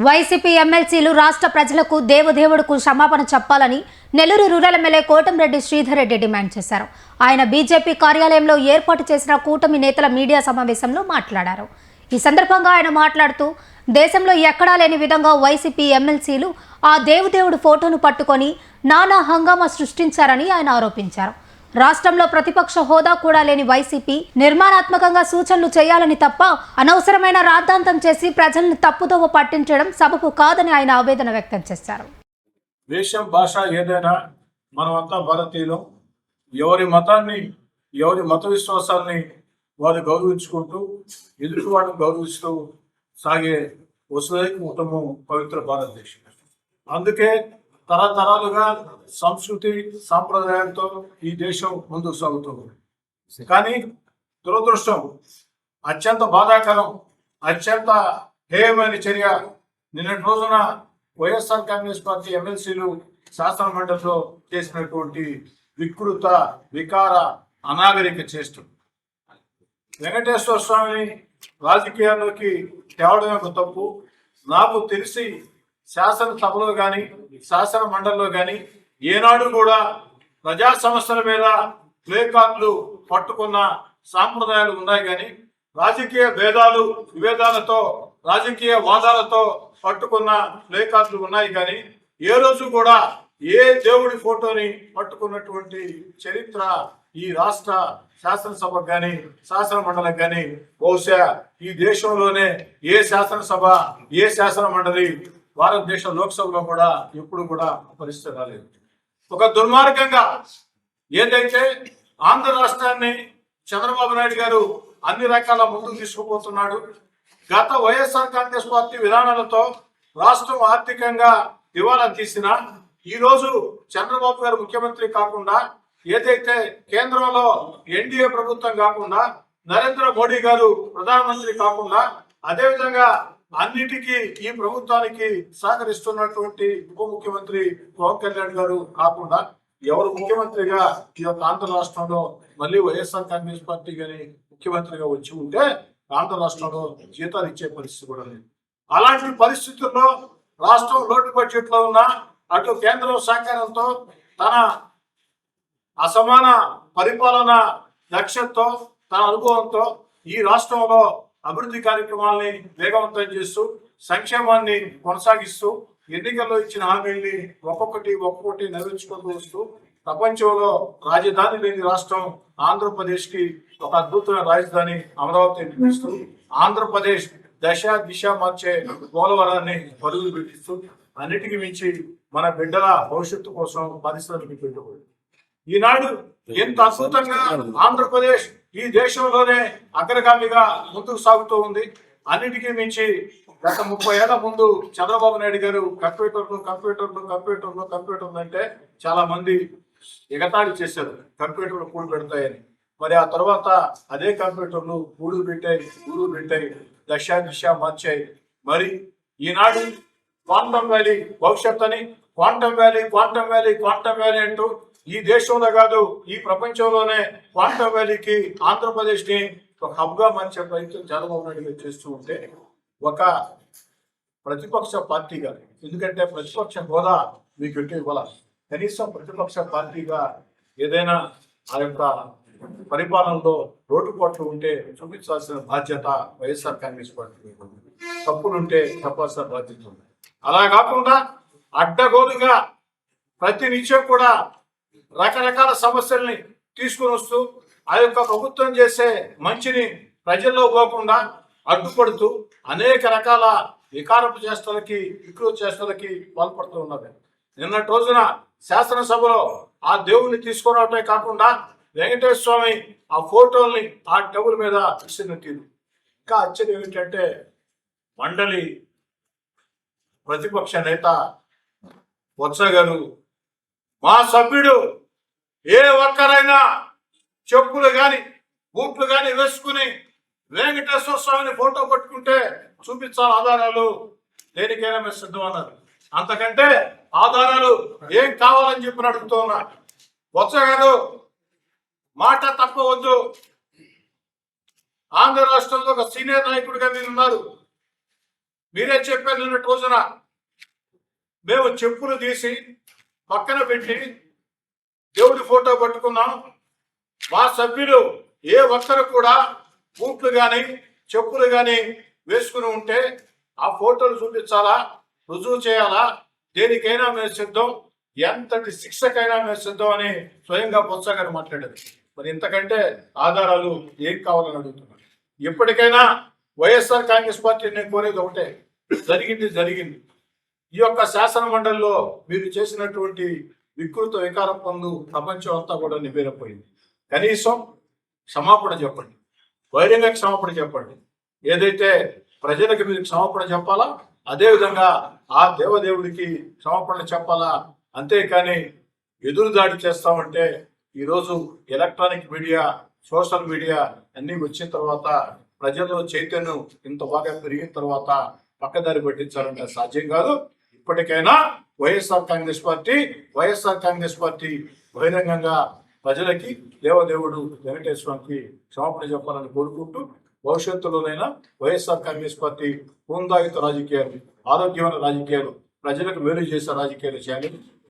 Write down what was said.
YCP ఎమ్మెల్సీలు రాష్ట్ర ప్రజలకు దేవదేవుడుకు క్షమాపణ చెప్పాలని Nellore rural MLA Kotamreddy Sridhar Reddy demand చేశారు. ఆయన బీజేపీ కార్యాలయంలో ఏర్పాటు చేసిన కూటమి నేతల మీడియా సమావేశంలో మాట్లాడారు. ఈ సందర్భంగా ఆయన మాట్లాడుతూ దేశంలో ఎక్కడా లేని విధంగా వైసీపీ ఎమ్మెల్సీలు ఆ దేవదేవుడు ఫోటోను పట్టుకొని నానా హంగామా సృష్టించారని ఆయన ఆరోపించారు. రాష్ట్రంలో ప్రతిపక్ష హోదా కూడా లేని వైసీపీ నిర్మాణాత్మకంగా సూచనలు చేయాలని తప్ప అనవసరమైన రాద్ధాంతం చేసి ప్రజలను తప్పుదోవ పట్టించడం సబబు కాదని ఆయన ఆవేదన వ్యక్తం చేశారు. దేశం భాష ఏదైనా మనమంతా భారతీయులం. ఎవరి మతాన్ని ఎవరి మత విశ్వాసాన్ని వారు గౌరవించుకుంటూ ఎదుటి వాడిని గౌరవిస్తూ సాగే వసుదైక కుటుంబం పవిత్ర భారతదేశం. అందుకే తరతరాలుగా సంస్కృతి సాంప్రదాయాలతో ఈ దేశం ముందుకు సాగుతుంది. కానీ దురదృష్టం, అత్యంత బాధాకరం, అత్యంత హేయమైన చర్య నిన్నటి రోజున వైఎస్ఆర్ కాంగ్రెస్ పార్టీ ఎమ్మెల్సీలు శాసన మండలిలో చేసినటువంటి వికృత వికార అనాగరిక చేష్టం. వెంకటేశ్వర స్వామిని రాజకీయాల్లోకి తేవడం యొక్క తప్పు. నాకు తెలిసి శాసనసభలో కానీ శాసన మండలిలో కానీ ఏనాడు కూడా ప్రజా సమస్యల మీద ప్లే కార్డులు పట్టుకున్న సాంప్రదాయాలు ఉన్నాయి. కానీ రాజకీయ భేదాలు విభేదాలతో రాజకీయ వాదాలతో పట్టుకున్న ప్లే కార్డులు ఉన్నాయి. కానీ ఏ రోజు కూడా ఏ దేవుడి ఫోటోని పట్టుకున్నటువంటి చరిత్ర ఈ రాష్ట్ర శాసనసభకు కానీ శాసన మండలికి కానీ బహుశా ఈ దేశంలోనే ఏ శాసనసభ ఏ శాసన మండలి భారతదేశ లోక్సభలో కూడా ఎప్పుడు కూడా పరిస్థితి రాలేదు. ఒక దుర్మార్గంగా ఏదైతే ఆంధ్ర రాష్ట్రాన్ని చంద్రబాబు నాయుడు గారు అన్ని రకాల ముందుకు తీసుకుపోతున్నాడు. గత వైఎస్ఆర్ కాంగ్రెస్ పార్టీ విధానాలతో రాష్ట్రం ఆర్థికంగా దివాలా తీసిన ఈ రోజు చంద్రబాబు గారు ముఖ్యమంత్రి కాకుండా, ఏదైతే కేంద్రంలో ఎన్డీఏ ప్రభుత్వం కాకుండా, నరేంద్ర మోడీ గారు ప్రధానమంత్రి కాకుండా, అదేవిధంగా అన్నిటికీ ఈ ప్రభుత్వానికి సహకరిస్తున్నటువంటి ఉప ముఖ్యమంత్రి పవన్ కళ్యాణ్ గారు కాకుండా ఎవరు ముఖ్యమంత్రిగా ఈ యొక్క ఆంధ్ర రాష్ట్రంలో మళ్ళీ వైఎస్ఆర్ కాంగ్రెస్ పార్టీ గాని ముఖ్యమంత్రిగా వచ్చి ఉంటే ఆంధ్ర రాష్ట్రంలో జీతాలు ఇచ్చే పరిస్థితి కూడా లేదు. అలాంటి పరిస్థితుల్లో రాష్ట్రం లోటు బడ్జెట్ లో ఉన్న అటు కేంద్రం సహకారంతో తన అసమాన పరిపాలన దక్షతతో తన అనుభవంతో ఈ రాష్ట్రంలో అభివృద్ధి కార్యక్రమాలని వేగవంతం చేస్తూ సంక్షేమాన్ని కొనసాగిస్తూ ఎన్నికల్లో ఇచ్చిన హామీల్ని ఒక్కొక్కటి నెరవేర్చుకుంటూ వస్తూ ప్రపంచంలో రాజధాని లేని రాష్ట్రం ఆంధ్రప్రదేశ్ కి ఒక అద్భుతమైన రాజధాని అమరావతి నిర్మిస్తూ ఆంధ్రప్రదేశ్ దిశ మార్చే పోలవరాన్ని పరుగులు పెట్టిస్తూ అన్నిటికీ మించి మన బిడ్డల భవిష్యత్తు కోసం పరిశ్రమకి పెట్టుబడి ఈనాడు ఎంత అద్భుతంగా ఆంధ్రప్రదేశ్ ఈ దేశంలోనే అగ్రగామిగా ముందుకు సాగుతూ ఉంది. అన్నిటికీ మించి గత 30 ఏళ్ల ముందు చంద్రబాబు నాయుడు గారు కంప్యూటర్లు అంటే చాలా మంది ఎగతాళి చేశారు, కంప్యూటర్లు కూడు పెడతాయని. మరి ఆ తర్వాత అదే కంప్యూటర్లు గూడులు పెట్టాయి, దిశ మార్చాయి. మరి ఈనాడు క్వాంటమ్ వ్యాలీ భవిష్యత్ అని క్వాంటమ్ వ్యాలీ అంటూ ఈ దేశంలో కాదు ఈ ప్రపంచంలోనే క్వాంటమ్ వ్యాలీకి ఆంధ్రప్రదేశ్ ని ఒక హబ్ గా మార్చే ప్రయత్నం చంద్రబాబు నాయుడు గారు చేస్తూ ఉంటే ఒక ప్రతిపక్ష పార్టీగా, ఎందుకంటే ప్రతిపక్ష హోదా మీకు ఇవ్వాల, కనీసం ప్రతిపక్ష పార్టీగా ఏదైనా ఆ యొక్క పరిపాలనలో లోటుపాట్లు ఉంటే చూపించాల్సిన బాధ్యత వైఎస్ఆర్ కాంగ్రెస్ పార్టీ, తప్పులుంటే చెప్పాల్సిన బాధ్యత ఉంది. అలా కాకుండా అడ్డగోలుగా ప్రతి నిత్యం కూడా రకరకాల సమస్యల్ని తీసుకుని వస్తూ ఆ యొక్క ప్రభుత్వం చేసే మంచిని ప్రజల్లో పోకుండా అడ్డుపడుతూ అనేక రకాల వికారపు చేష్టలకి వికృత చేష్టలకి పాల్పడుతూ ఉన్నారు. నిన్నటి రోజున శాసనసభలో ఆ దేవుణ్ణి తీసుకురావటమే కాకుండా వెంకటేశ్వర స్వామి ఆ ఫోటోల్ని ఆ టేబుల్ మీద ఇస్తున్నట్టు. ఇంకా ఆశ్చర్యం ఏంటంటే మండలి ప్రతిపక్ష నేత బొత్స గారు మా సభ్యుడు ఏ ఒక్కరైనా చెప్పులు కానీ బూట్లు కానీ వేసుకుని వెంకటేశ్వర స్వామిని ఫోటో పట్టుకుంటే చూపించాలి ఆధారాలు, దేనికైనా మేము సిద్ధం అన్నారు. అంతకంటే ఆధారాలు ఏం కావాలని చెప్పి అడుగుతూ ఉన్నా. బొత్స గారు మాట తప్పవద్దు. ఆంధ్ర రాష్ట్రంలో ఒక సీనియర్ నాయకుడిగా మీరు ఉన్నారు. మీరే చెప్పారు నిన్నటి రోజున మేము చెప్పులు తీసి పక్కన పెట్టి దేవుడి ఫోటో పట్టుకున్నాం. మా సభ్యులు ఏ ఒక్కరు కూడా బూట్లు కానీ చెప్పులు కానీ వేసుకుని ఉంటే ఆ ఫోటోలు చూపించాలా, రుజువు చేయాలా, దేనికైనా మేము సిద్ధం, ఎంతటి శిక్షకైనా మేము సిద్ధం అని స్వయంగా బొత్స గారు మాట్లాడారు. మరి ఇంతకంటే ఆధారాలు ఏం కావాలని అడుగుతున్నారు. ఇప్పటికైనా వైఎస్ఆర్ కాంగ్రెస్ పార్టీ నేను కోరేది ఒకటే, జరిగింది. ఈ యొక్క శాసన మండలిలో మీరు చేసినటువంటి వికృత వికార పనులు ప్రపంచం అంతా కూడా నివేరపోయింది. కనీసం క్షమాపణ చెప్పండి, బహిరంగ క్షమాపణ చెప్పండి. ఏదైతే ప్రజలకు మీరు క్షమాపణ చెప్పాలా, అదేవిధంగా ఆ దేవదేవుడికి క్షమాపణ చెప్పాలా. అంతేకాని ఎదురుదాడి చేస్తామంటే ఈరోజు ఎలక్ట్రానిక్ మీడియా, సోషల్ మీడియా అన్నీ వచ్చిన తర్వాత, ప్రజల్లో చైతన్యం ఇంత బాగా పెరిగిన తర్వాత పక్కదారి పట్టించాలంటే సాధ్యం కాదు. ఇప్పటికైనా వైఎస్ఆర్ కాంగ్రెస్ పార్టీ బహిరంగంగా ప్రజలకి దేవదేవుడు వెంకటేశ్వరానికి క్షమాపణ చెప్పాలని కోరుకుంటూ, భవిష్యత్తులోనైనా వైఎస్ఆర్ కాంగ్రెస్ పార్టీ హోందాయుత రాజకీయాలు, ఆరోగ్యమైన రాజకీయాలు, ప్రజలకు మేలు చేసే రాజకీయాలు చేయాలి.